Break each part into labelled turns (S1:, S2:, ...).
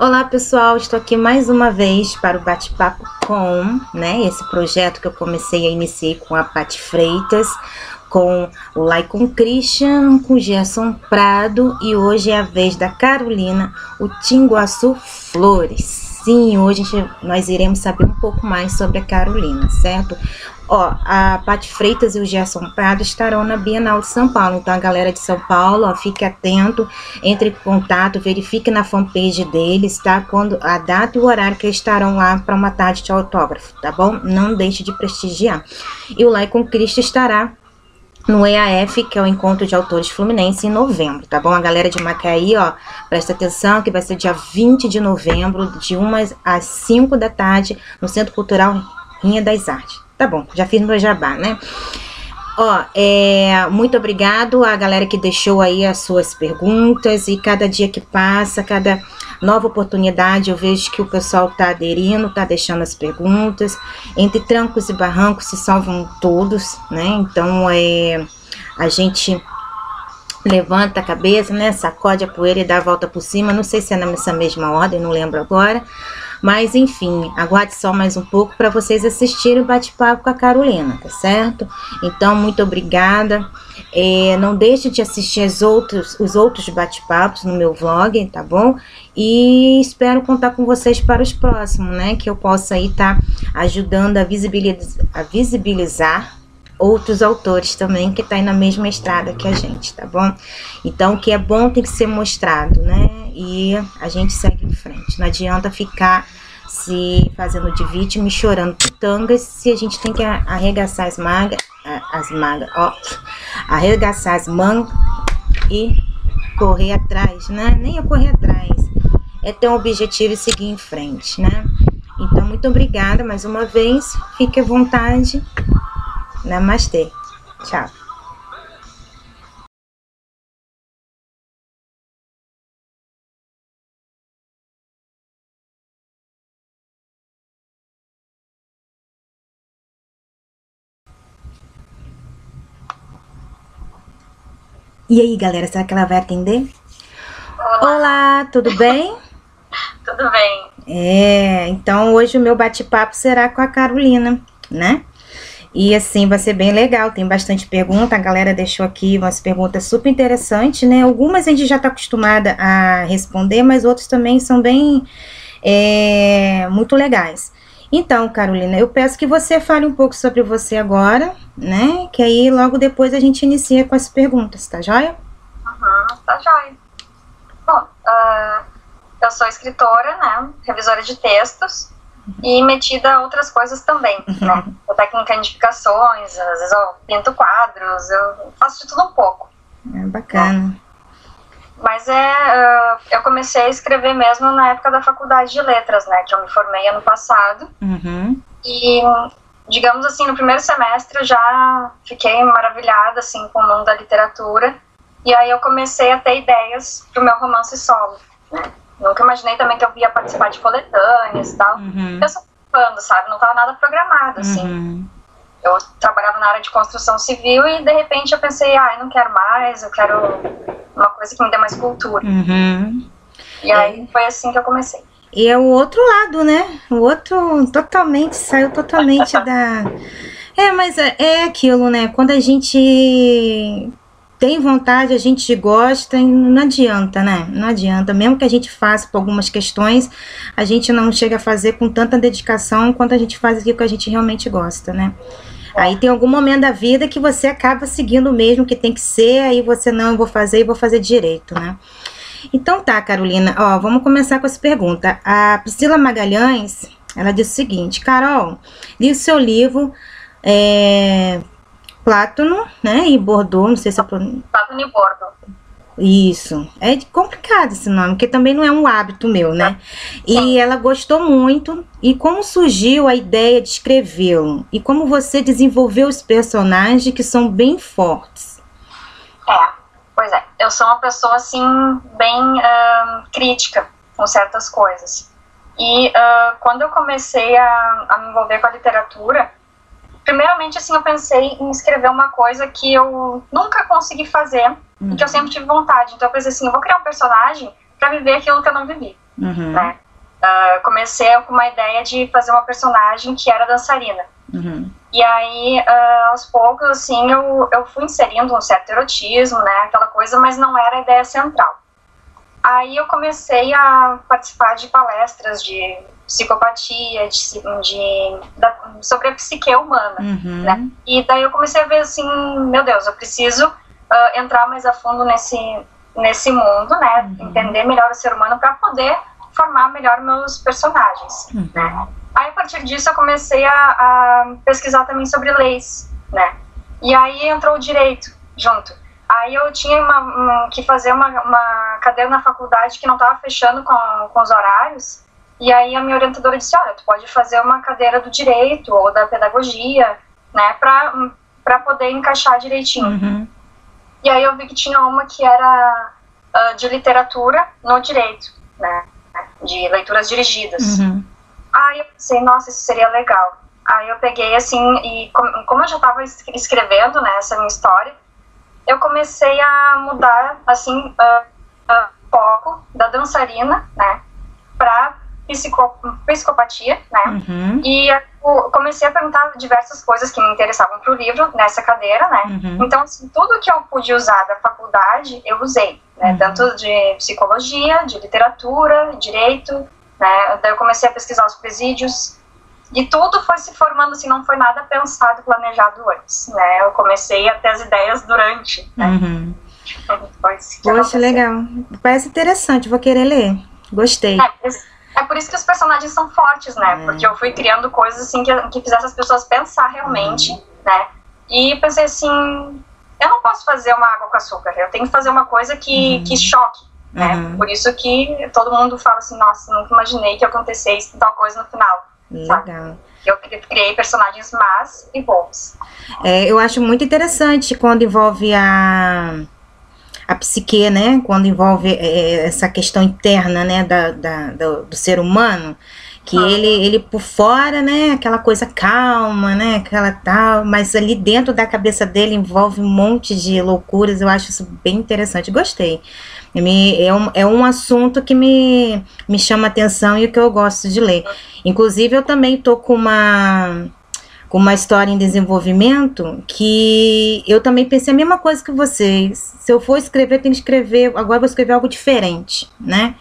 S1: Olá pessoal, estou aqui mais uma vez para o bate-papo com, esse projeto que eu iniciei com a Paty Freitas, com o Laicon Christian, com o Gerson Prado, e hoje é a vez da Carolina, o Tinguaçu Flores. Sim, hoje nós iremos saber um pouco mais sobre a Carolina, certo? Ó, a Paty Freitas e o Gerson Prado estarão na Bienal de São Paulo, então a galera de São Paulo, ó, fique atento, entre em contato, verifique na fanpage deles, tá? Quando a data e o horário que eles estarão lá para uma tarde de autógrafo, tá bom? Não deixe de prestigiar. E o Laicon Christian estará no EAF, que é o Encontro de Autores Fluminense, em novembro, tá bom? A galera de Macaí, ó, presta atenção que vai ser dia 20 de novembro, de 1 às 5 da tarde, no Centro Cultural Rinha das Artes. Tá bom, já fiz meu jabá, né? Ó, muito obrigado a galera que deixou aí as suas perguntas, e cada dia que passa, cada nova oportunidade, eu vejo que o pessoal tá aderindo, tá deixando as perguntas. Entre trancos e barrancos se salvam todos, né? Então, a gente levanta a cabeça, né? Sacode a poeira e dá a volta por cima. Não sei se é nessa mesma ordem, não lembro agora. Mas, enfim, aguarde só mais um pouco para vocês assistirem o bate-papo com a Carolina, tá certo? Então, muito obrigada. Não deixe de assistir os outros bate-papos no meu vlog, tá bom? E espero contar com vocês para os próximos, né? Que eu possa aí estar ajudando a visibilizar outros autores também que tá aí na mesma estrada que a gente, tá bom? Então, o que é bom tem que ser mostrado, né? E a gente segue em frente. Não adianta ficar se fazendo de vítima e chorando pitangas, se a gente tem que arregaçar arregaçar as mangas e correr atrás, né? Nem é correr atrás, é ter um objetivo e seguir em frente, né? Então, muito obrigada mais uma vez. Fique à vontade. Namastê. Tchau. E aí, galera, será que ela vai atender? Olá, tudo bem?
S2: Tudo bem.
S1: Então hoje o meu bate-papo será com a Carolina, né? E assim, vai ser bem legal, tem bastante pergunta, a galera deixou aqui umas perguntas super interessantes, né? Algumas a gente já tá acostumada a responder, mas outras também são bem, muito legais. Então, Carolina, eu peço que você fale um pouco sobre você agora, né? Que aí logo depois a gente inicia com as perguntas, tá joia?
S2: Tá joia. Bom, eu sou escritora, né? Revisora de textos e metida a outras coisas também, né? Eu técnica de indicações, às vezes eu pinto quadros, eu faço de tudo um pouco.
S1: Bacana.
S2: Mas eu comecei a escrever mesmo na época da faculdade de letras, né? Que eu me formei ano passado. E, digamos assim, no primeiro semestre eu já fiquei maravilhada, assim, com o mundo da literatura. E aí eu comecei a ter ideias pro meu romance solo, né? Nunca imaginei também que eu ia participar de coletâneas e tal. Eu só falando, sabe? Não estava nada programado, assim. Eu trabalhava na área de construção civil e, de repente, eu pensei, eu não quero mais, eu quero uma coisa que me dê mais cultura. E aí foi assim que eu comecei.
S1: E é o outro lado, né? O outro saiu totalmente da... Mas é aquilo, né? Quando a gente tem vontade, a gente gosta, e não adianta, né? Não adianta. Mesmo que a gente faça por algumas questões, a gente não chega a fazer com tanta dedicação quanto a gente faz aquilo que a gente realmente gosta, né? Aí tem algum momento da vida que você acaba seguindo o mesmo que tem que ser, aí você, não, eu vou fazer direito, né? Então tá, Carolina, ó, vamos começar com essa pergunta. A Priscila Magalhães, ela disse o seguinte: Carol, li o seu livro, Plátano, né, e Bordeaux, não sei se é...
S2: Plátano e Bordeaux.
S1: Isso, é complicado esse nome, porque também não é um hábito meu, né? E ela gostou muito. E como surgiu a ideia de escrevê-lo? E como você desenvolveu os personagens que são bem fortes?
S2: Pois é, eu sou uma pessoa, assim, bem crítica com certas coisas. E quando eu comecei a me envolver com a literatura, primeiramente, assim, eu pensei em escrever uma coisa que eu nunca consegui fazer e que eu sempre tive vontade. Então eu pensei assim, eu vou criar um personagem pra viver aquilo que eu não vivi. né? Comecei com uma ideia de fazer uma personagem que era dançarina. E aí, aos poucos, assim, eu fui inserindo um certo erotismo, né, aquela coisa, mas não era a ideia central. Aí eu comecei a participar de palestras de psicopatia, sobre a psique humana, né? E daí eu comecei a ver assim, meu Deus, eu preciso entrar mais a fundo nesse mundo, né? Entender melhor o ser humano para poder formar melhor meus personagens, né? Aí a partir disso eu comecei a pesquisar também sobre leis, né? E aí entrou o direito junto. Aí eu tinha que fazer uma cadeira na faculdade que não estava fechando com os horários. E aí a minha orientadora disse, olha, tu pode fazer uma cadeira do direito ou da pedagogia, né, para poder encaixar direitinho. E aí eu vi que tinha uma que era de literatura no direito, né, de leituras dirigidas. Aí eu pensei, nossa, isso seria legal. Aí eu peguei assim, e como eu já estava escrevendo, né, essa minha história, eu comecei a mudar, assim, foco da dançarina, né, para psicopatia, né, e eu comecei a perguntar diversas coisas que me interessavam para o livro, nessa cadeira, né, então, assim, tudo que eu pude usar da faculdade, eu usei, né, tanto de psicologia, de literatura, direito, né, daí eu comecei a pesquisar os presídios, e tudo foi se formando, assim, não foi nada pensado, planejado antes, né, eu comecei a ter as ideias durante, né.
S1: Poxa, legal, parece interessante, vou querer ler, gostei.
S2: É por isso que os personagens são fortes, né, porque eu fui criando coisas, assim, que fizessem as pessoas pensar realmente, né, e pensei assim, eu não posso fazer uma água com açúcar, eu tenho que fazer uma coisa que choque, né, por isso que todo mundo fala assim, nossa, nunca imaginei que acontecesse tal coisa no final.
S1: Legal.
S2: Eu criei personagens más e bons.
S1: Eu acho muito interessante quando envolve a psique, né? Quando envolve essa questão interna, né? Do ser humano, que ele por fora, né? Aquela coisa calma, né? Aquela tal, mas ali dentro da cabeça dele envolve um monte de loucuras. Eu acho isso bem interessante. Gostei. É um assunto que me chama atenção e que eu gosto de ler. Inclusive, eu também tô com uma história em desenvolvimento que eu também pensei a mesma coisa que vocês. Se eu for escrever, eu tenho que escrever, agora eu vou escrever algo diferente, né?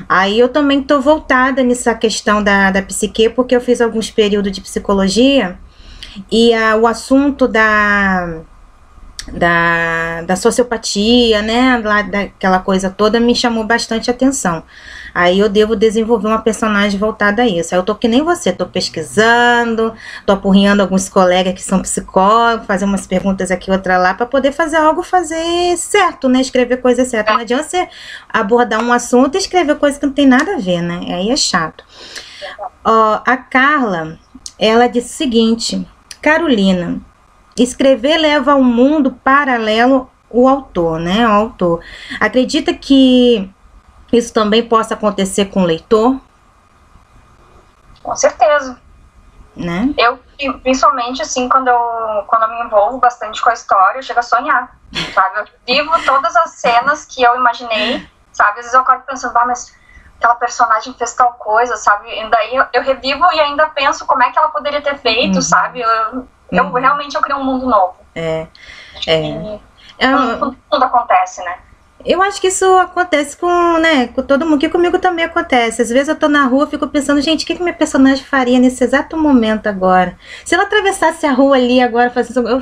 S1: Aí eu também tô voltada nessa questão da psique, porque eu fiz alguns períodos de psicologia e o assunto da sociopatia, né, lá daquela coisa toda, me chamou bastante atenção. Aí eu devo desenvolver uma personagem voltada a isso. Aí eu tô que nem você, tô pesquisando, tô apurrinhando alguns colegas que são psicólogos, fazer umas perguntas aqui, outra lá, para poder fazer certo, né, escrever coisa certa. Não adianta você abordar um assunto e escrever coisa que não tem nada a ver, né, aí é chato. A Carla, ela disse o seguinte, Carolina, escrever leva a um mundo paralelo o autor, né? O autor. Acredita que isso também possa acontecer com o leitor?
S2: Com certeza.
S1: Né?
S2: Eu, principalmente, assim, quando eu me envolvo bastante com a história, eu chego a sonhar, sabe? Eu vivo todas as cenas que eu imaginei, sabe? Às vezes eu acordo pensando, mas aquela personagem fez tal coisa, sabe? E daí eu revivo e ainda penso como é que ela poderia ter feito, sabe? Eu realmente crio um mundo novo. Tudo acontece, né?
S1: Eu acho que isso acontece com todo mundo, que comigo também acontece. Às vezes eu tô na rua e fico pensando, gente, o que minha personagem faria nesse exato momento agora? Se ela atravessasse a rua ali agora,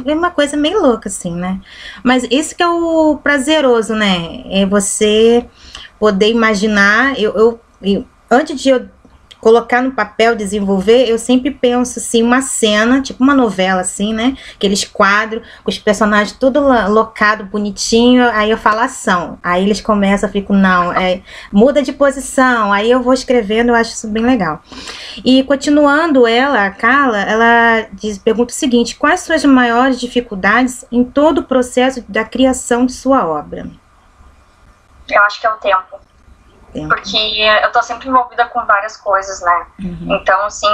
S1: é uma coisa meio louca, assim, né? Mas isso que é o prazeroso, né? É você poder imaginar. Antes de eu colocar no papel, desenvolver, eu sempre penso assim, uma cena, tipo uma novela assim, né, aqueles quadros, com os personagens tudo locado, bonitinho, aí eu falo ação, aí eles começam, eu fico, muda de posição, aí eu vou escrevendo, eu acho isso bem legal. E continuando a Carla, ela pergunta o seguinte, quais são as maiores dificuldades em todo o processo da criação de sua obra?
S2: Eu acho que é o tempo. Porque eu tô sempre envolvida com várias coisas, né? Então, assim,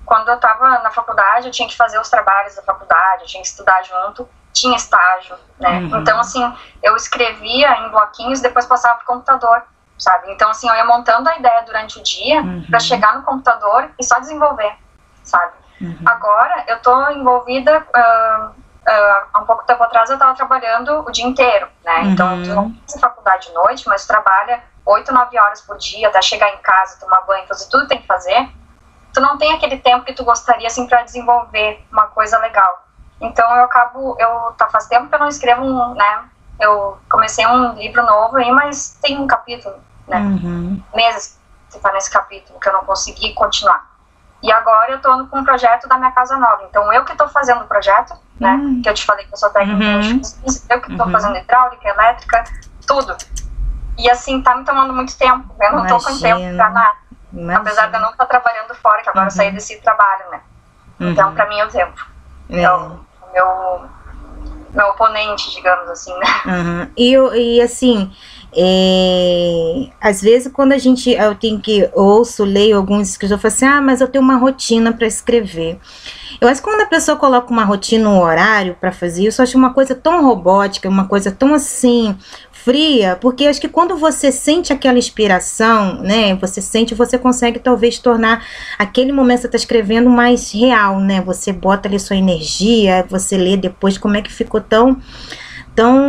S2: quando eu tava na faculdade, eu tinha que fazer os trabalhos da faculdade, eu tinha que estudar junto, tinha estágio, né? Então, assim, eu escrevia em bloquinhos e depois passava pro computador. sabe? Então, assim, eu ia montando a ideia durante o dia para chegar no computador e só desenvolver, sabe? Agora, eu tô envolvida, há um pouco tempo atrás eu tava trabalhando o dia inteiro, né? Então, tu não faz faculdade de noite, mas tu trabalha 8, 9 horas por dia, até chegar em casa, tomar banho, fazer tudo que tem que fazer. Tu não tem aquele tempo que tu gostaria, assim, pra desenvolver uma coisa legal. Então, faz tempo que eu não escrevo, né? Eu comecei um livro novo aí, mas tem um capítulo, né? Meses que tá nesse capítulo, que eu não consegui continuar. E agora eu tô com um projeto da minha casa nova. Então, eu que tô fazendo o projeto, né? Que eu te falei que eu sou técnica em eu que tô fazendo hidráulica, elétrica, tudo. E assim, tá me tomando muito tempo. Eu não tô com tempo pra nada. Apesar de eu não estar trabalhando fora, que agora eu saí desse trabalho, né? Então, pra mim, é o tempo. É o meu oponente, digamos assim, né?
S1: E assim, às vezes quando eu tenho que leio alguns escritores, eu falo assim, mas eu tenho uma rotina para escrever. Eu acho que quando a pessoa coloca uma rotina, um horário para fazer isso, eu acho uma coisa tão robótica, uma coisa tão assim fria, porque acho que quando você sente aquela inspiração, né, você consegue talvez tornar aquele momento que você está escrevendo mais real, né, você bota ali sua energia, você lê depois como é que ficou tão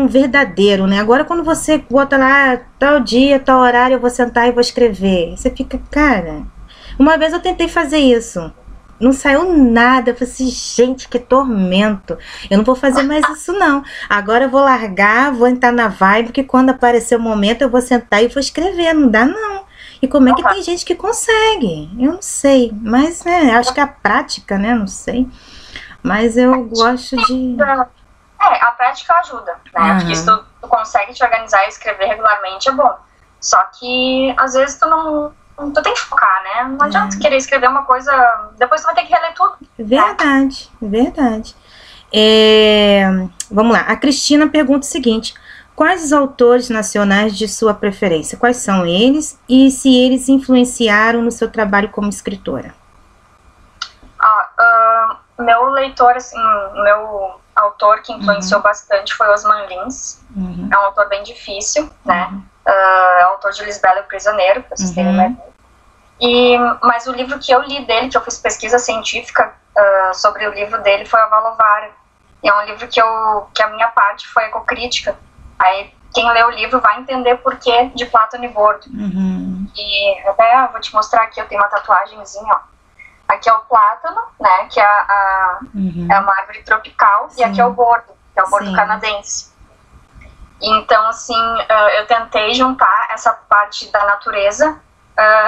S1: verdadeiro, né, agora quando você bota lá, tal dia, tal horário, eu vou sentar e vou escrever, você fica, cara, uma vez eu tentei fazer isso, não saiu nada, eu falei assim, gente, que tormento, eu não vou fazer mais isso não, agora eu vou largar, vou entrar na vibe, porque quando aparecer o momento eu vou sentar e vou escrever, não dá não. E como é que tem gente que consegue? Eu não sei, mas né, acho que a prática, né, não sei, mas eu gosto de...
S2: a prática ajuda, né, porque se tu consegue te organizar e escrever regularmente é bom, só que às vezes tu tem que focar, né? Não adianta querer escrever uma coisa, depois tu vai ter que reler tudo.
S1: Verdade, né? Verdade. Vamos lá, a Cristina pergunta o seguinte, quais os autores nacionais de sua preferência? Quais são eles e se eles influenciaram no seu trabalho como escritora?
S2: Meu leitor, assim, meu autor que influenciou bastante foi Osman Lins. É um autor bem difícil, né? É autor de Lisbela e o Prisioneiro, pra vocês terem uma ideia. Mas o livro que eu li dele, que eu fiz pesquisa científica sobre o livro dele, foi A Valovara. E é um livro que a minha parte foi ecocrítica. Aí quem lê o livro vai entender por que de Plátano e Bordo. E até vou te mostrar aqui, eu tenho uma tatuagemzinha, ó. Aqui é o plátano, né, que é uma árvore tropical, e aqui é o bordo, que é o bordo canadense. Então, assim, eu tentei juntar essa parte da natureza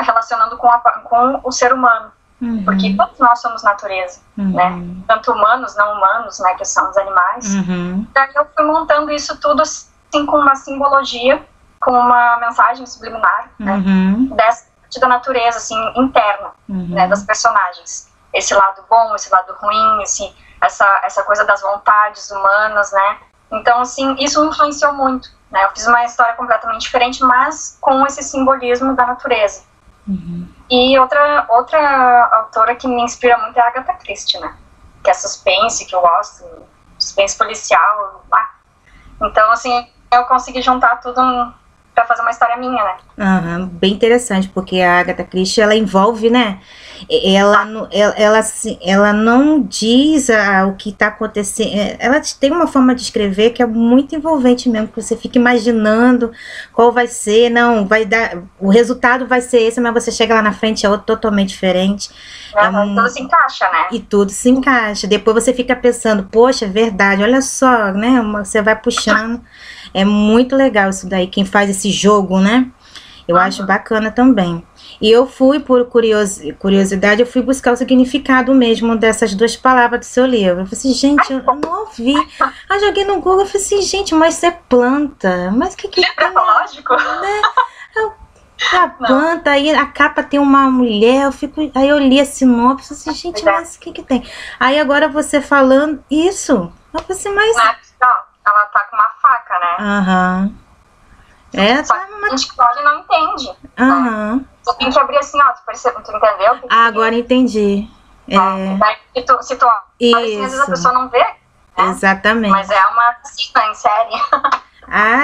S2: relacionando com o ser humano, porque todos nós somos natureza, né, tanto humanos, não humanos, né, que são os animais. Daí eu fui montando isso tudo, assim, com uma simbologia, com uma mensagem subliminar, né, dessa da natureza, assim, interna, né, das personagens. Esse lado bom, esse lado ruim, assim, essa coisa das vontades humanas, né. Então, assim, isso me influenciou muito, né. Eu fiz uma história completamente diferente, mas com esse simbolismo da natureza. E outra autora que me inspira muito é a Agatha Christie, né, que é suspense, que eu gosto, suspense policial. Então, assim, eu consegui juntar tudo para fazer uma história minha, né?
S1: Bem interessante, porque a Agatha Christie, ela envolve, né? Ela não diz o que está acontecendo. Ela tem uma forma de escrever que é muito envolvente mesmo, que você fica imaginando qual vai ser, o resultado vai ser esse, mas você chega lá na frente é outro totalmente diferente.
S2: Tudo se encaixa, né?
S1: E tudo se encaixa. Depois você fica pensando, poxa, é verdade, olha só, né? Você vai puxando. É muito legal isso daí, quem faz esse jogo, né? Eu acho bacana também. E eu fui, por curiosidade, eu fui buscar o significado mesmo dessas duas palavras do seu livro. Eu falei assim, gente, eu não ouvi. Aí joguei no Google, eu falei assim, gente, mas isso é planta. Mas o que tem?
S2: Lógico.
S1: Né? A planta, aí a capa tem uma mulher, aí eu li a sinopse, assim, gente, mas o que tem? Aí agora você falando isso, eu falei assim, mas...
S2: Ela tá com uma faca, né? Só que a gente que olha e não entende. Né? Tu tem que abrir assim, ó, tu entendeu?
S1: Agora entendi.
S2: Se tu olha assim, às vezes a pessoa não vê. Né?
S1: Exatamente.
S2: Mas é uma cena em série.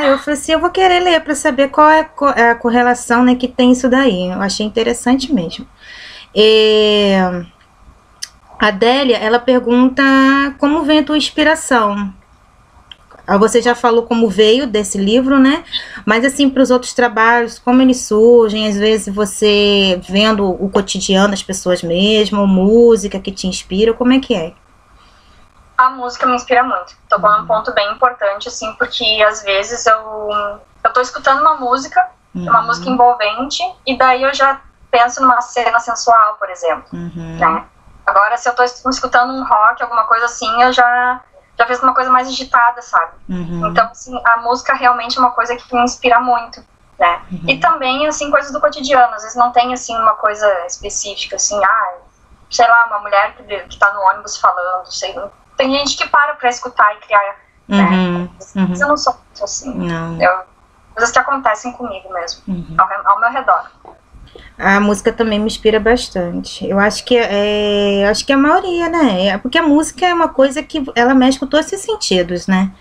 S1: Eu falei assim, eu vou querer ler para saber qual é a correlação, né, que tem isso daí. Eu achei interessante mesmo. A Adélia, ela pergunta como vem a tua inspiração. Você já falou como veio desse livro, né? Mas assim, para os outros trabalhos, como eles surgem, às vezes você vendo o cotidiano das pessoas mesmo, música que te inspira, como é que é?
S2: A música me inspira muito. Tocou num ponto bem importante, assim, porque às vezes eu tô escutando uma música envolvente, e daí eu já penso numa cena sensual, por exemplo, né? Agora, se eu tô escutando um rock, alguma coisa assim, eu já fez uma coisa mais agitada, sabe? Então, assim, a música realmente é uma coisa que me inspira muito, né? E também, assim, coisas do cotidiano. Às vezes não tem, assim, uma coisa específica, assim, sei lá, uma mulher que tá no ônibus falando, sei lá. Tem gente que para pra escutar e criar, né? Mas eu não sou muito assim. Coisas que acontecem comigo mesmo, ao meu redor.
S1: A música também me inspira bastante. Eu acho que a maioria, né? Porque a música é uma coisa que ela mexe com todos os sentidos, né?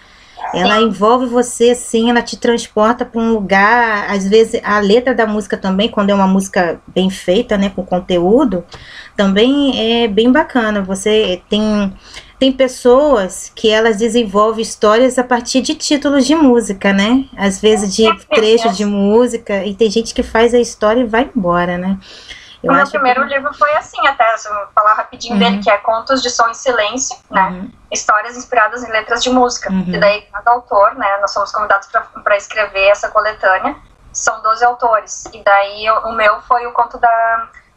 S1: Ela envolve você, assim, ela te transporta para um lugar. Às vezes a letra da música também, quando é uma música bem feita, né, com conteúdo, também é bem bacana. Você tem pessoas que elas desenvolvem histórias a partir de títulos de música, né? Às vezes de trechos de música, e tem gente que faz a história e vai embora, né?
S2: O meu primeiro livro foi assim, até, se eu falar rapidinho dele, que é Contos de Som e Silêncio, né? Histórias inspiradas em letras de música. E daí, cada autor, né? Nós somos convidados para escrever essa coletânea. São 12 autores. E daí, o meu foi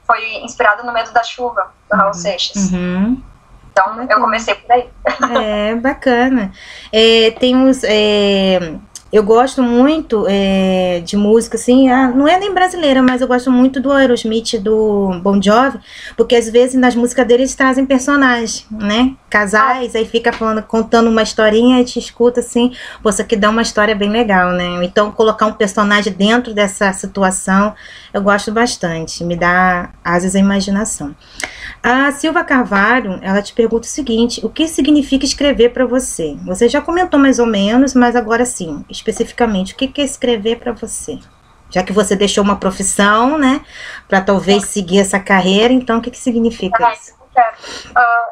S2: foi inspirado no Medo da Chuva, do Raul Seixas. Então, bacana. Eu comecei por aí.
S1: Bacana. Eu gosto muito de música, assim, não é nem brasileira, mas eu gosto muito do Aerosmith, do Bon Jovi, porque às vezes nas músicas deles trazem personagens, né? Casais, aí fica contando uma historinha e te escuta, assim, isso aqui dá uma história bem legal, né? Então, colocar um personagem dentro dessa situação, eu gosto bastante, me dá asas à imaginação. A Silva Carvalho, ela te pergunta o seguinte: o que significa escrever para você? Você já comentou mais ou menos, mas agora sim, especificamente, o que é escrever para você? Já que você deixou uma profissão, né, para talvez seguir essa carreira, então o que significa isso?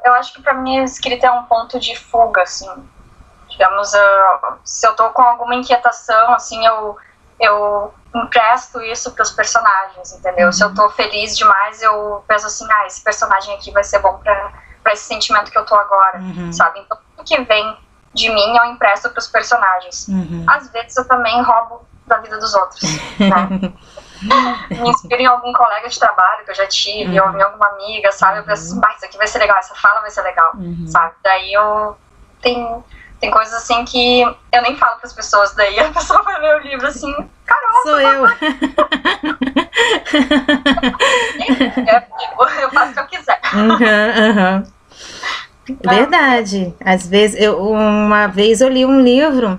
S2: Eu acho que para mim a escrita é um ponto de fuga, assim. Digamos, se eu tô com alguma inquietação, assim, eu empresto isso para os personagens, entendeu? Se eu tô feliz demais, eu penso assim, esse personagem aqui vai ser bom para esse sentimento que eu tô agora, sabe? Então, tudo que vem de mim, eu empresto para os personagens. Às vezes, eu também roubo da vida dos outros, né? Me inspiro em algum colega de trabalho que eu já tive, ou em alguma amiga, sabe? Eu penso assim, isso aqui vai ser legal, essa fala vai ser legal, sabe? Daí tem coisas assim que eu nem falo para as pessoas, daí a pessoa vai ler o livro assim, Carol,
S1: sou eu.
S2: Eu faço o que eu quiser.
S1: Verdade. Às vezes, uma vez eu li um livro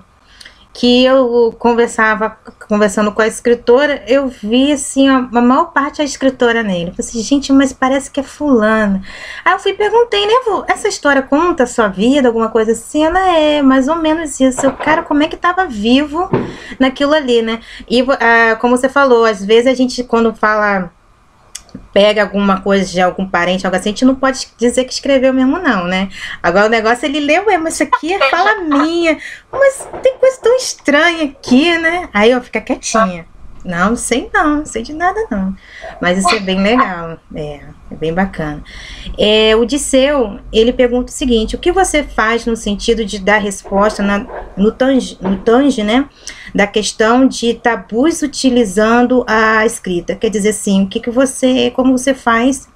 S1: que eu conversando com a escritora, eu vi assim, a maior parte da escritora nele. Eu falei assim, gente, mas parece que é fulana. Aí eu perguntei, né, essa história conta a sua vida, alguma coisa assim? Ela é mais ou menos isso. Cara, como é que tava vivo naquilo ali, né? E como você falou, às vezes a gente, quando pega alguma coisa de algum parente, algo assim, a gente não pode dizer que escreveu mesmo não, né? Agora o negócio, ele leu, mas isso aqui é fala minha, mas tem coisa tão estranha aqui, né? Aí eu fico quietinha. Não sei de nada não. Mas isso é bem legal, é bem bacana. O Disseu, ele pergunta o seguinte: o que você faz no sentido de dar resposta no tange, né, da questão de tabus utilizando a escrita? Quer dizer assim, como você faz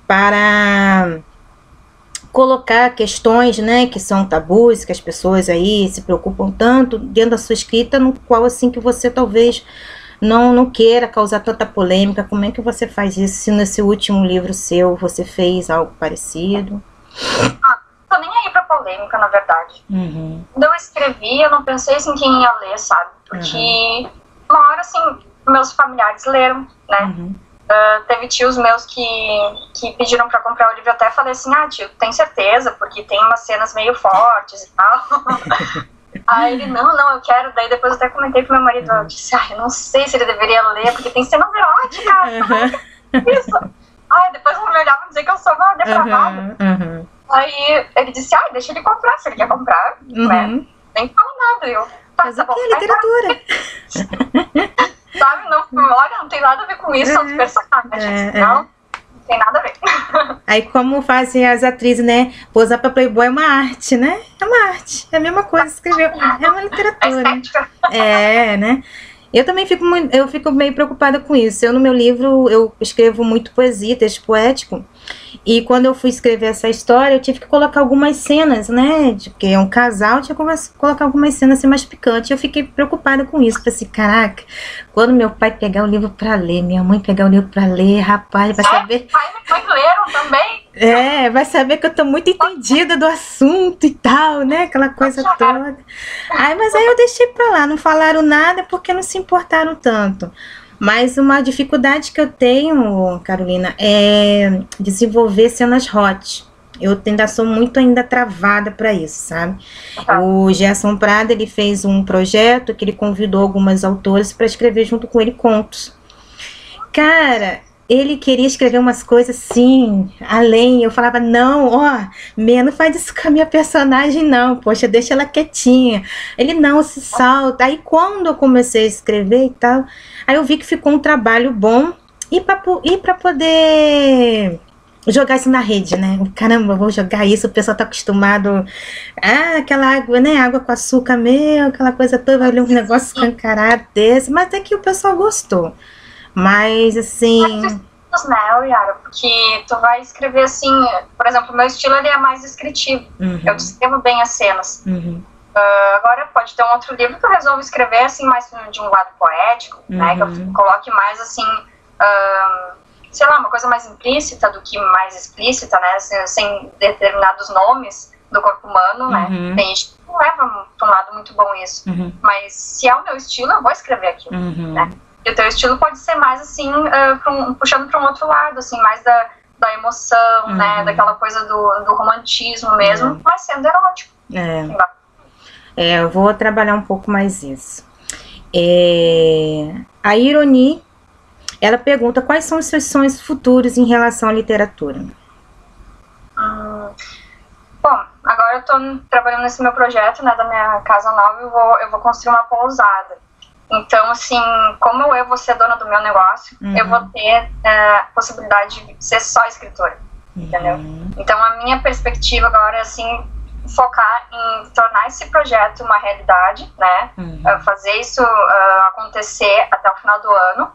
S1: para colocar questões, né, que são tabus, que as pessoas aí se preocupam tanto dentro da sua escrita, no qual assim que você talvez não queira causar tanta polêmica? Como é que você faz isso? Se nesse último livro seu você fez algo parecido?
S2: Tô nem aí pra polêmica, na verdade. Quando eu escrevi, eu não pensei assim quem ia ler, sabe? Porque uma hora, assim, meus familiares leram, né? Teve tios meus que pediram pra comprar o livro. Eu até falei assim, tio, tem certeza? Porque tem umas cenas meio fortes e tal. Aí ele, não, eu quero. Daí depois eu até comentei com meu marido, eu disse, eu não sei se ele deveria ler, porque tem cenas eróticas. Isso. Aí depois vão me olhar e dizer que eu sou uma depravada. Aí ele disse, deixa ele comprar, se ele quer comprar, né? Nem fala nada. Eu,
S1: mas o que é literatura?
S2: Sabe, olha, não tem nada a ver com isso, são os personagens. Não tem nada a ver.
S1: Aí como fazem as atrizes, né? Posar pra Playboy é uma arte, né? É uma arte. É a mesma coisa, escrever. É uma literatura. Né? Eu também fico meio preocupada com isso. Eu, no meu livro, eu escrevo muito poesia, texto poético. E quando eu fui escrever essa história, eu tive que colocar algumas cenas, né? De que é um casal, eu tinha que colocar algumas cenas assim, mais picantes. Eu fiquei preocupada com isso. Falei assim, caraca, quando meu pai pegar o livro pra ler, minha mãe pegar o livro pra ler, rapaz, vai saber...
S2: Pai e mãe leram também?
S1: Vai saber que eu tô muito entendida do assunto e tal, né? Aquela coisa toda. Mas aí eu deixei pra lá, não falaram nada porque não se importaram tanto. Mas uma dificuldade que eu tenho, Carolina, é desenvolver cenas hot. Eu ainda sou muito travada para isso, sabe? O Gerson Prado, ele fez um projeto que ele convidou algumas autores para escrever junto com ele contos. Cara, ele queria escrever umas coisas assim, além. Eu falava, não, não faz isso com a minha personagem, não. Poxa, deixa ela quietinha. Ele, não, se salta. Aí quando eu comecei a escrever e tal, aí eu vi que ficou um trabalho bom. E pra poder jogar isso na rede, né? Caramba, vou jogar isso, o pessoal tá acostumado. Aquela água, né? Água com açúcar, aquela coisa toda, vai ler um negócio escancarado desse. Mas é que o pessoal gostou. Mas, assim...
S2: né, Yara? Porque tu vai escrever, assim... Por exemplo, o meu estilo, ele é mais descritivo. Eu descrevo bem as cenas. Agora, pode ter um outro livro que eu resolvo escrever, assim, mais de um lado poético, né? Que eu coloque mais, assim... sei lá, uma coisa mais implícita do que mais explícita, né? Sem determinados nomes do corpo humano, né? Tem gente que não leva para um lado muito bom isso. Mas se é o meu estilo, eu vou escrever aquilo, né? E o teu estilo pode ser mais, assim, puxando para um outro lado, assim, mais da emoção, né? Daquela coisa do romantismo mesmo, mas sendo erótico.
S1: Eu vou trabalhar um pouco mais isso. A Ironi, ela pergunta quais são os seus sonhos futuros em relação à literatura.
S2: Bom, agora eu estou trabalhando nesse meu projeto, né, da minha casa nova, eu vou construir uma pousada. Então, assim, como eu vou ser dona do meu negócio, eu vou ter a possibilidade de ser só escritora, entendeu? Então, a minha perspectiva agora é, assim, focar em tornar esse projeto uma realidade, né? Fazer isso acontecer até o final do ano.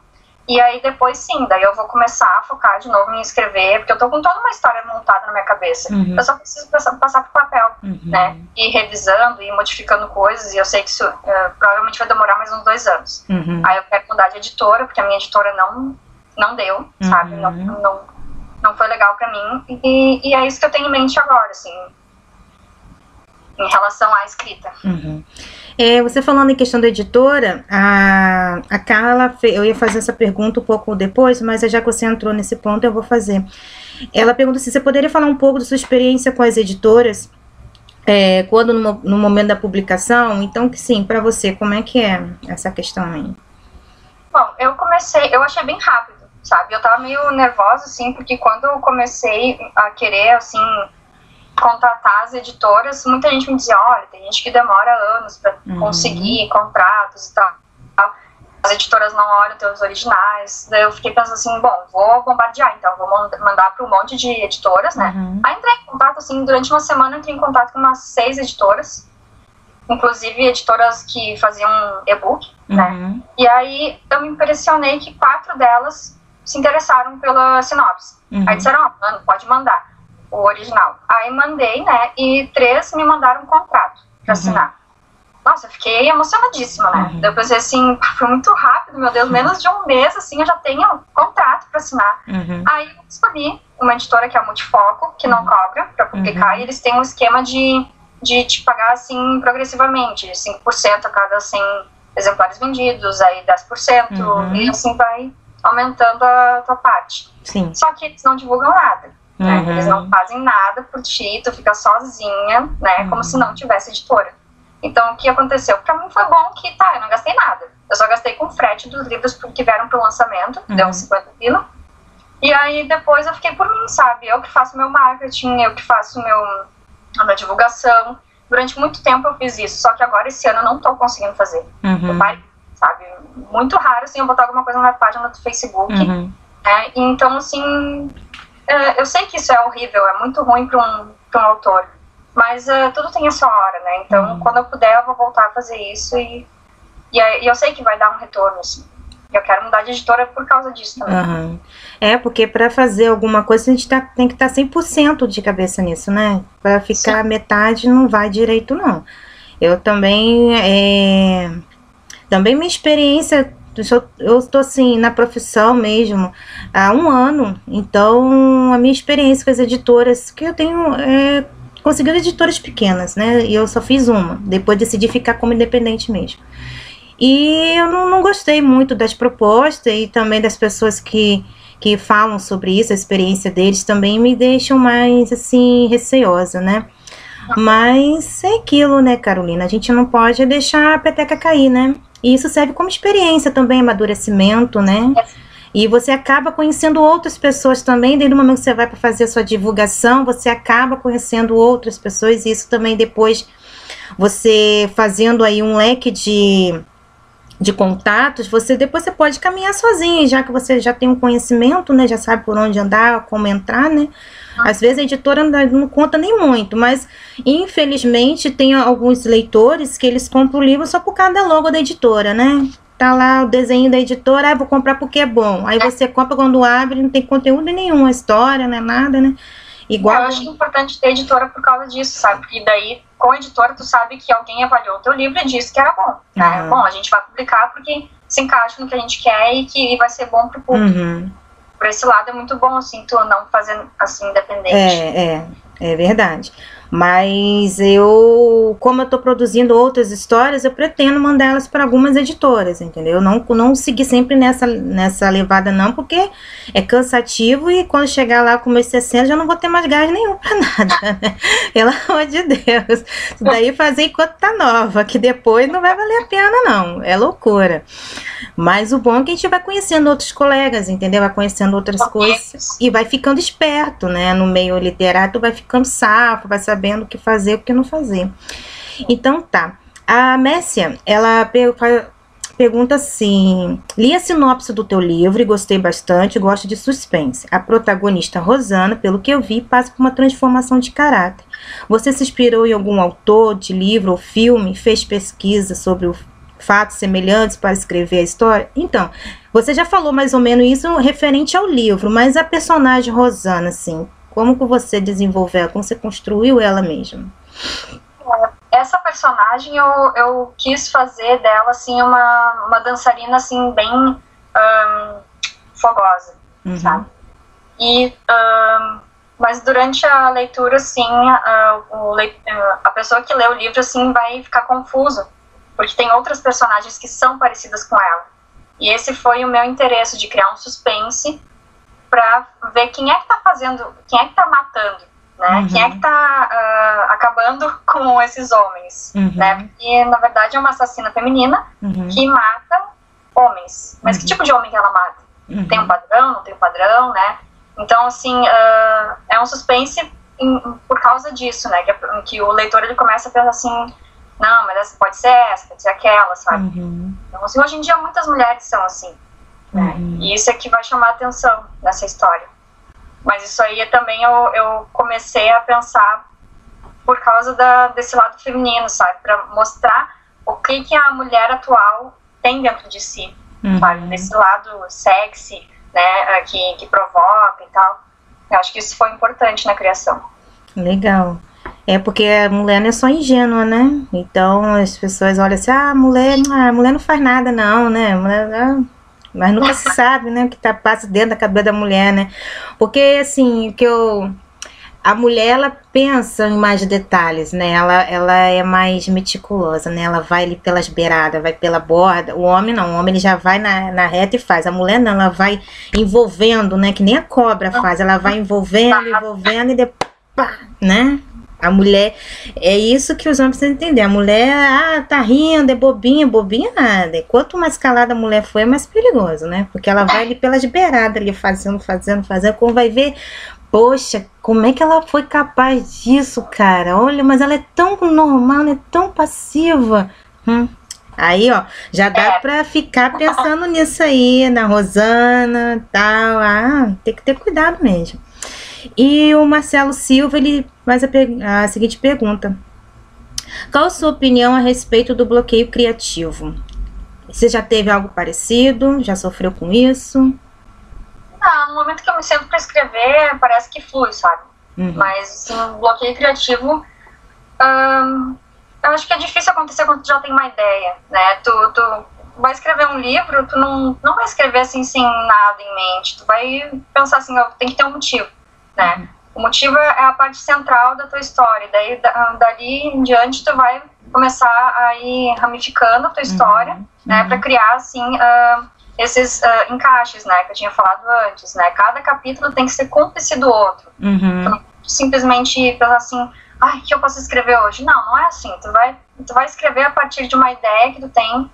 S2: E aí depois sim, daí eu vou começar a focar de novo em escrever, porque eu tô com toda uma história montada na minha cabeça. Eu só preciso passar pro papel, né? Ir revisando, ir modificando coisas, e eu sei que isso provavelmente vai demorar mais uns 2 anos. Aí eu quero mudar de editora, porque a minha editora não deu, sabe? Não foi legal pra mim. E é isso que eu tenho em mente agora, assim, em relação à escrita.
S1: Você falando em questão da editora, a Carla, eu ia fazer essa pergunta um pouco depois, mas já que você entrou nesse ponto, eu vou fazer. Ela pergunta se você poderia falar um pouco da sua experiência com as editoras, quando no momento da publicação. Então, que sim, para você, como é que é essa questão aí?
S2: Bom, eu achei bem rápido, sabe? Eu tava meio nervosa, assim, porque quando eu comecei a querer, assim, contratar as editoras, muita gente me dizia, olha, tem gente que demora anos para conseguir contratos e tal. As editoras não olham teus originais. Daí eu fiquei pensando assim, bom, vou bombardear, então vou mandar para um monte de editoras, né? Aí entrei em contato, assim, durante uma semana entrei em contato com umas 6 editoras, inclusive editoras que faziam e-book, né? E aí eu me impressionei que 4 delas se interessaram pela sinopse. Aí disseram, pode mandar o original. Aí mandei, né, e 3 me mandaram um contrato pra assinar. Nossa, eu fiquei emocionadíssima, né? Daí eu pensei assim, foi muito rápido, meu Deus, menos de um mês, assim, eu já tenho um contrato pra assinar. Aí eu escolhi uma editora que é a Multifoco, que não cobra pra publicar, e eles têm um esquema de te pagar, assim, progressivamente, 5% a cada 100 exemplares vendidos, aí 10%, e assim vai aumentando a tua parte. Só que eles não divulgam nada. Eles não fazem nada por ti, tu fica sozinha, né, como se não tivesse editora. Então, o que aconteceu? Pra mim foi bom que, tá, eu não gastei nada. Eu só gastei com frete dos livros que vieram pro lançamento, deu uns 50 pila. E aí, depois eu fiquei por mim, sabe? Eu que faço meu marketing, eu que faço a minha divulgação. Durante muito tempo eu fiz isso, só que agora, esse ano, eu não tô conseguindo fazer. Eu parei, sabe? Muito raro, assim, eu botar alguma coisa na minha página do Facebook. Né? Então, assim, eu sei que isso é horrível, é muito ruim pra um autor. Mas tudo tem a sua hora, né? Então, quando eu puder, eu vou voltar a fazer isso. E eu sei que vai dar um retorno, assim. Eu quero mudar de editora por causa disso também.
S1: Porque para fazer alguma coisa, a gente tem que estar 100% de cabeça nisso, né? Para ficar metade, não vai direito, não. Eu também... Também minha experiência... Eu estou, assim, na profissão mesmo há 1 ano. Então, a minha experiência com as editoras... que eu tenho... conseguindo editoras pequenas, né? E eu só fiz uma. Depois decidi ficar como independente mesmo. E eu não gostei muito das propostas e também das pessoas que falam sobre isso, a experiência deles também me deixam mais, assim, receosa, né? Mas é aquilo, né, Carolina? A gente não pode deixar a peteca cair, né? E isso serve como experiência também, amadurecimento, né? E você acaba conhecendo outras pessoas também, desde o momento que você vai para fazer a sua divulgação, você acaba conhecendo outras pessoas, e isso também depois, você fazendo aí um leque de contatos, depois você pode caminhar sozinha, já que você já tem um conhecimento, né, já sabe por onde andar, como entrar, né? Às vezes a editora não conta nem muito, mas infelizmente tem alguns leitores que eles compram o livro só por causa da logo da editora, né? Tá lá o desenho da editora, vou comprar porque é bom. Aí você compra, quando abre, não tem conteúdo nenhum, a história, não é nada, né? Igual... Eu
S2: acho importante ter editora por causa disso, sabe? Porque daí, com a editora, tu sabe que alguém avaliou o teu livro e disse que era bom. Né? Bom, a gente vai publicar porque se encaixa no que a gente quer e que vai ser bom pro público. Por esse lado é muito bom, assim, tu não fazer assim, independente.
S1: É verdade. Mas como eu tô produzindo outras histórias, eu pretendo mandá-las para algumas editoras, entendeu? Não seguir sempre nessa levada não, porque é cansativo e quando chegar lá com meus 60 já não vou ter mais gás nenhum para nada, né? Pelo amor de Deus. Isso daí fazer enquanto tá nova, que depois não vai valer a pena não, é loucura. Mas o bom é que a gente vai conhecendo outros colegas, entendeu? Vai conhecendo outras coisas e vai ficando esperto, né? No meio literário, tu vai ficando safo, vai sabendo o que fazer e o que não fazer. Então tá. A Mércia, ela pergunta assim: li a sinopse do teu livro e gostei bastante, gosto de suspense. A protagonista Rosana, pelo que eu vi, passa por uma transformação de caráter. Você se inspirou em algum autor de livro ou filme? Fez pesquisa sobre fatos semelhantes para escrever a história? Então, você já falou mais ou menos isso referente ao livro, mas a personagem Rosana, assim, como que você desenvolveu ela? Como você construiu ela mesma?
S2: Essa personagem eu quis fazer dela, assim, uma dançarina, assim, bem fogosa, sabe? Mas durante a leitura, assim, a pessoa que lê o livro, assim, vai ficar confusa, porque tem outras personagens que são parecidas com ela. E esse foi o meu interesse, de criar um suspense pra ver quem é que tá fazendo, quem é que tá matando, né? Quem é que tá acabando com esses homens, né? E, na verdade, é uma assassina feminina que mata homens. Mas que tipo de homem que ela mata? Tem um padrão, não tem um padrão, né? Então, assim, é um suspense por causa disso, né? Que o leitor, ele começa a pensar assim: não, mas essa pode ser aquela, sabe? Então, assim, hoje em dia muitas mulheres são assim, né? E isso é que vai chamar a atenção nessa história. Mas isso aí também eu comecei a pensar por causa desse lado feminino, sabe? Pra mostrar o que a mulher atual tem dentro de si, sabe? Desse lado sexy, né? Que provoca e tal. Eu acho que isso foi importante na criação.
S1: Legal. É porque a mulher não é só ingênua, né? Então as pessoas olham assim: a mulher não faz nada não, né? Mas nunca se sabe, né? O que passa dentro da cabeça da mulher, né? Porque assim, a mulher, ela pensa em mais detalhes, né? Ela é mais meticulosa, né? Ela vai ali pelas beiradas, vai pela borda. O homem não, o homem ele já vai na reta e faz. A mulher não, ela vai envolvendo, né? Que nem a cobra faz. Ela vai envolvendo e depois, né? A mulher, é isso que os homens precisam entender. A mulher, tá rindo, é bobinha, bobinha nada. Quanto mais calada a mulher for, é mais perigoso, né? Porque ela vai ali pelas beiradas, ali fazendo. Quando vai ver, poxa, como é que ela foi capaz disso, cara? Olha, mas ela é tão normal, ela é tão passiva. Aí, ó, já dá pra ficar pensando nisso aí, na Rosana e tal. Tem que ter cuidado mesmo. E o Marcelo Silva, ele faz a seguinte pergunta. Qual a sua opinião a respeito do bloqueio criativo? Você já teve algo parecido? Já sofreu com isso?
S2: Não, no momento que eu me sento para escrever, parece que flui, sabe? Mas, assim, bloqueio criativo, eu acho que é difícil acontecer quando tu já tem uma ideia, né? Tu vai escrever um livro, tu não vai escrever assim sem nada em mente. Tu vai pensar assim, tem que ter um motivo, né? O motivo é a parte central da tua história. Daí, dali em diante, tu vai começar a ir ramificando a tua história, né? Para criar, assim, esses encaixes, né? Que eu tinha falado antes, né? Cada capítulo tem que ser cúmplice do outro. Tu não simplesmente pensar assim, o que eu posso escrever hoje? Não é assim. Tu vai escrever a partir de uma ideia que tu tem,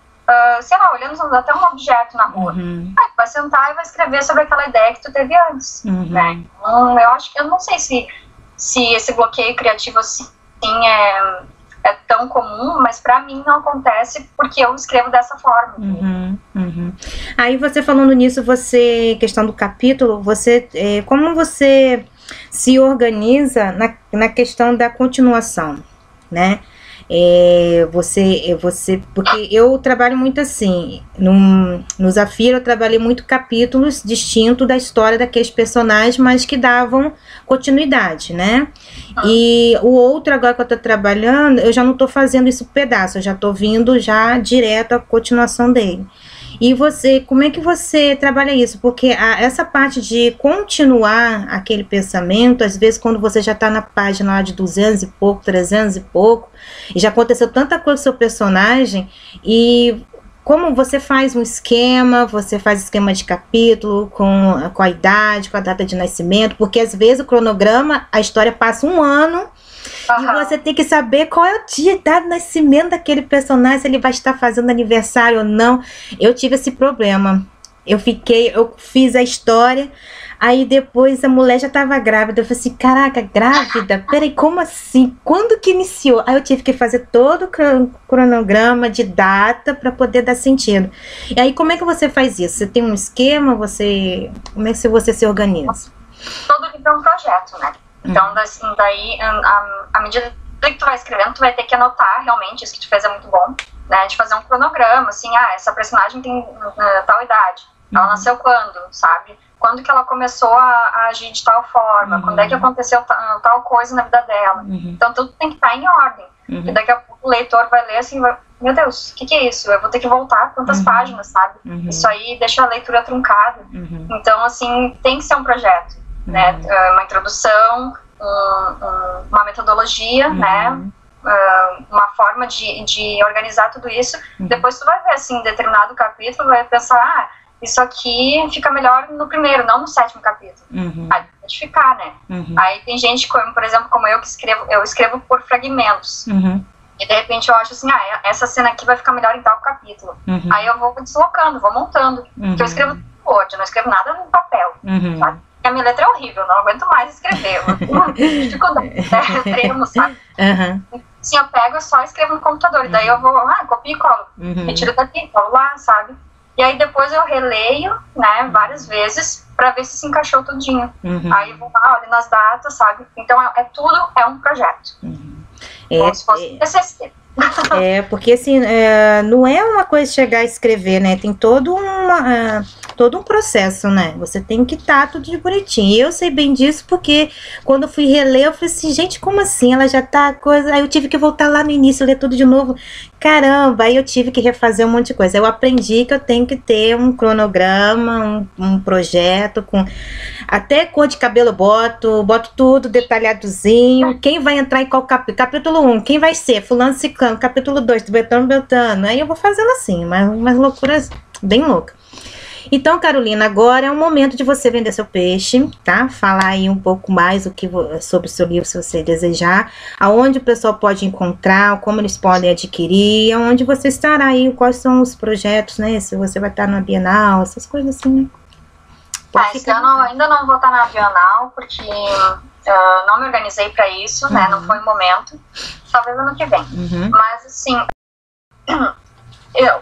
S2: sei lá, olhando até um objeto na rua. Tu vai sentar e vai escrever sobre aquela ideia que tu teve antes, né? Então, eu não sei se esse bloqueio criativo assim é tão comum, mas pra mim não acontece porque eu escrevo dessa forma.
S1: Aí você falando nisso, questão do capítulo, como você se organiza na questão da continuação, né? Porque eu trabalho muito assim, no Zafiro eu trabalhei muito capítulos distintos da história daqueles personagens, mas que davam continuidade, né? E o outro agora que eu tô trabalhando, eu já não tô fazendo isso pedaço, eu já tô vindo já direto à continuação dele. E como é que você trabalha isso? Porque essa parte de continuar aquele pensamento, às vezes quando você já está na página lá de 200 e pouco, 300 e pouco, e já aconteceu tanta coisa com o seu personagem, e como você faz um esquema, você faz esquema de capítulo, com a idade, com a data de nascimento, porque às vezes o cronograma, a história passa um ano, e você tem que saber qual é o dia de nascimento daquele personagem, se ele vai estar fazendo aniversário ou não. Eu tive esse problema. Eu fiz a história, aí depois a mulher já estava grávida. Eu falei assim, caraca, grávida? Peraí, como assim? Quando que iniciou? Aí eu tive que fazer todo o cronograma de data para poder dar sentido. E aí como é que você faz isso? Você tem um esquema? Como é que você se organiza?
S2: Todo livro é um projeto, né? Então, daí, à medida que tu vai escrevendo, tu vai ter que anotar realmente, isso que tu fez é muito bom, né? De fazer um cronograma, assim, essa personagem tem tal idade, ela nasceu quando, sabe? Quando que ela começou a agir de tal forma, quando é que aconteceu tal coisa na vida dela. Então, tudo tem que estar em ordem. E daqui a pouco o leitor vai ler assim, meu Deus, o que é isso? Eu vou ter que voltar quantas páginas, sabe? Isso aí deixa a leitura truncada. Então, assim, tem que ser um projeto. Né, uma introdução, uma metodologia, né, uma forma de organizar tudo isso. Depois tu vai ver, assim, determinado capítulo, vai pensar, isso aqui fica melhor no primeiro, não no 7º capítulo. Aí pode ficar, né? Aí tem gente, por exemplo, como eu, que eu escrevo por fragmentos. E de repente eu acho assim, essa cena aqui vai ficar melhor em tal capítulo. Aí eu vou deslocando, vou montando. Porque eu escrevo no Word, eu não escrevo nada no papel, sabe? A minha letra é horrível, não aguento mais escrever. Eu treino, sabe? Assim, eu pego e só escrevo no computador. E daí eu vou, copio e colo. Retiro daqui, colo lá, sabe? E aí depois eu releio, né, várias vezes, pra ver se encaixou tudinho. Aí eu vou lá, olho nas datas, sabe? Então tudo é um projeto. Como se fosse um TCC.
S1: Porque assim, não é uma coisa chegar a escrever, né? Tem todo um processo, né? Você tem que estar tudo de bonitinho. E eu sei bem disso porque quando eu fui reler, eu falei assim, gente, como assim? Ela já tá coisa... Aí eu tive que voltar lá no início, ler tudo de novo. Caramba, aí eu tive que refazer um monte de coisa. Eu aprendi que eu tenho que ter um cronograma, um projeto, com até cor de cabelo eu boto tudo detalhadozinho. Quem vai entrar em qual capítulo? Capítulo 1, quem vai ser? Fulano Ciclano. Capítulo 2, Beltrano. Aí eu vou fazendo assim, umas loucuras bem loucas. Então, Carolina, agora é o momento de você vender seu peixe, tá? Falar aí um pouco mais sobre o seu livro, se você desejar, aonde o pessoal pode encontrar, como eles podem adquirir, aonde você estará aí, quais são os projetos, né? Se você vai estar na Bienal, essas coisas assim, né?
S2: Esse ano eu ainda não vou estar na Bienal, porque não me organizei para isso, né? Não foi o momento. Talvez ano que vem. Mas, assim,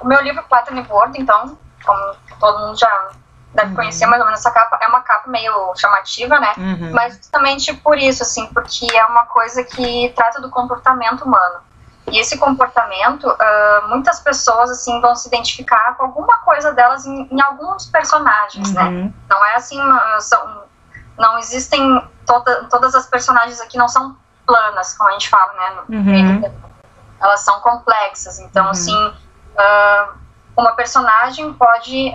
S2: o meu livro Platano e Porto, então, como todo mundo já deve conhecer mais ou menos essa capa, é uma capa meio chamativa, né? Mas justamente por isso, assim, porque é uma coisa que trata do comportamento humano. E esse comportamento, muitas pessoas, assim, vão se identificar com alguma coisa delas em alguns personagens, né? Não é assim, não existem, todas as personagens aqui não são planas, como a gente fala, né? Elas são complexas, então, assim, uma personagem pode,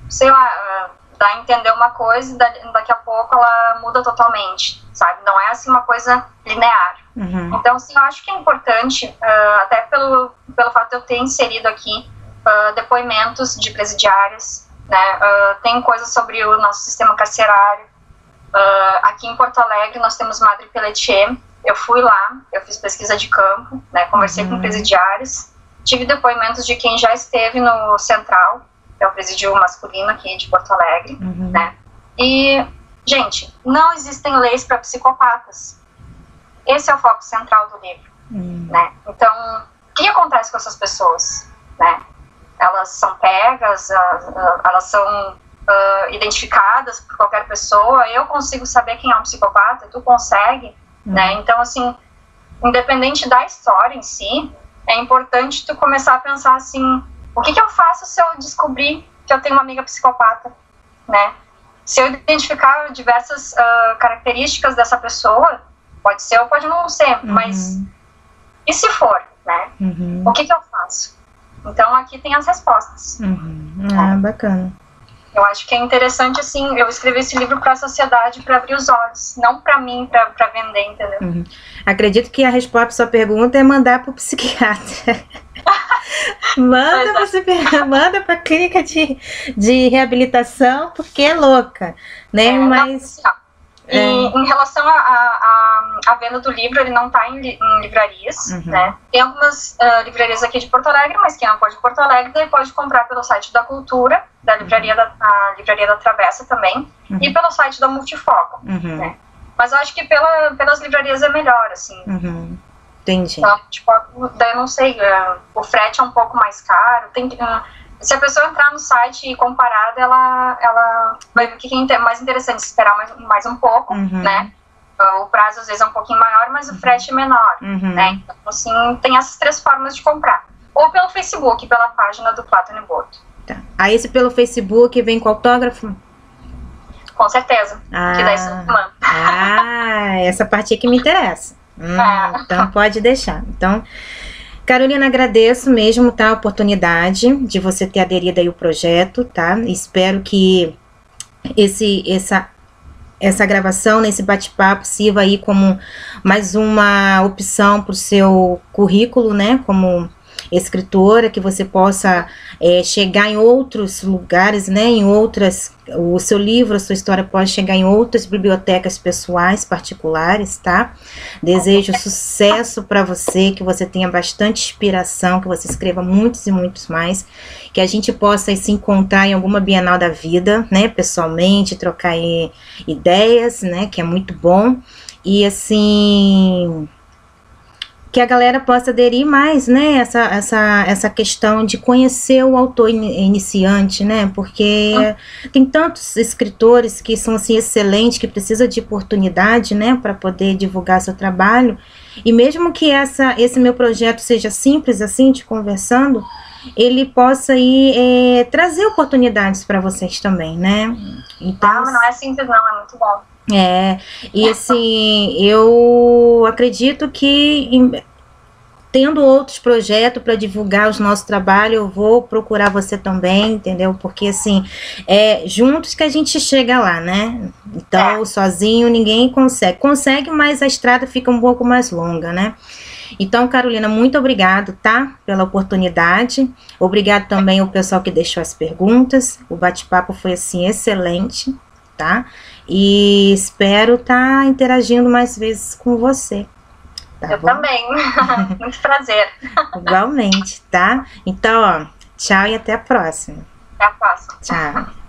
S2: sei lá, dar a entender uma coisa e daqui a pouco ela muda totalmente, sabe? Não é assim uma coisa linear. Então, assim, eu acho que é importante, até pelo fato de eu ter inserido aqui depoimentos de presidiários, né? Tem coisas sobre o nosso sistema carcerário. Aqui em Porto Alegre nós temos Madre Pelletier. Eu fui lá, eu fiz pesquisa de campo, né? Conversei com presidiários, tive depoimentos de quem já esteve no Central, que é o presídio masculino aqui de Porto Alegre, né? E, gente, não existem leis para psicopatas. Esse é o foco central do livro, né? Então, o que acontece com essas pessoas, né? Elas são pegas, elas são identificadas por qualquer pessoa. Eu consigo saber quem é um psicopata, tu consegue, né? Então, assim, independente da história em si, é importante tu começar a pensar assim, o que eu faço se eu descobrir que eu tenho uma amiga psicopata, né? Se eu identificar diversas características dessa pessoa, pode ser ou pode não ser, mas e se for, né? O que eu faço? Então aqui tem as respostas.
S1: Bacana.
S2: Eu acho que é interessante, assim, eu escrevi esse livro para a sociedade, para abrir os olhos, não para mim, para vender, entendeu?
S1: Acredito que a resposta à sua pergunta é mandar para o psiquiatra. Manda para a clínica de reabilitação, porque é louca, né? Mas...
S2: E em relação à venda do livro, ele não está em livrarias, né? Tem algumas livrarias aqui de Porto Alegre, mas quem não pode de Porto Alegre, daí pode comprar pelo site da Cultura, da livraria a Livraria da Travessa também, e pelo site da Multifoco, né? Mas eu acho que pelas livrarias é melhor, assim.
S1: Entendi.
S2: Então, tipo, daí eu não sei, o frete é um pouco mais caro, se a pessoa entrar no site e comparar, ela vai ver o que é mais interessante, esperar mais um pouco, né? O prazo às vezes é um pouquinho maior, mas o frete é menor, né? Então, assim, tem essas 3 formas de comprar. Ou pelo Facebook, pela página do Platano e Porto.
S1: Tá. Aí esse pelo Facebook vem com autógrafo?
S2: Com certeza. Que daí você manda.
S1: Essa parte aqui me interessa. Então pode deixar. Então... Carolina, agradeço mesmo, tá, a oportunidade de você ter aderido aí ao projeto, tá? Espero que essa gravação, esse bate-papo sirva aí como mais uma opção para o seu currículo, né? Como escritora, que você possa chegar em outros lugares, né? O seu livro, a sua história pode chegar em outras bibliotecas pessoais, particulares, tá? Desejo sucesso para você, que você tenha bastante inspiração, que você escreva muitos e muitos mais, que a gente possa se encontrar em alguma Bienal da vida, né? Pessoalmente, trocar ideias, né? Que é muito bom. E assim... que a galera possa aderir mais, né, essa questão de conhecer o autor iniciante, né, porque tem tantos escritores que são, assim, excelentes, que precisam de oportunidade, né, para poder divulgar seu trabalho, e mesmo que esse meu projeto seja simples, assim, de conversando, ele possa trazer oportunidades para vocês também, né. Então,
S2: não é simples não, é muito bom.
S1: E assim, eu acredito que tendo outros projetos para divulgar os nossos trabalhos, eu vou procurar você também, entendeu? Porque assim, juntos que a gente chega lá, né? Então, sozinho ninguém consegue, mas a estrada fica um pouco mais longa, né? Então, Carolina, muito obrigado, tá? Pela oportunidade. Obrigado também ao pessoal que deixou as perguntas. O bate-papo foi, assim, excelente, tá? E espero estar interagindo mais vezes com você. Tá
S2: Eu
S1: bom?
S2: também. Muito prazer.
S1: Igualmente, tá? Então, ó, tchau e até a próxima.
S2: Até a próxima.
S1: Tchau.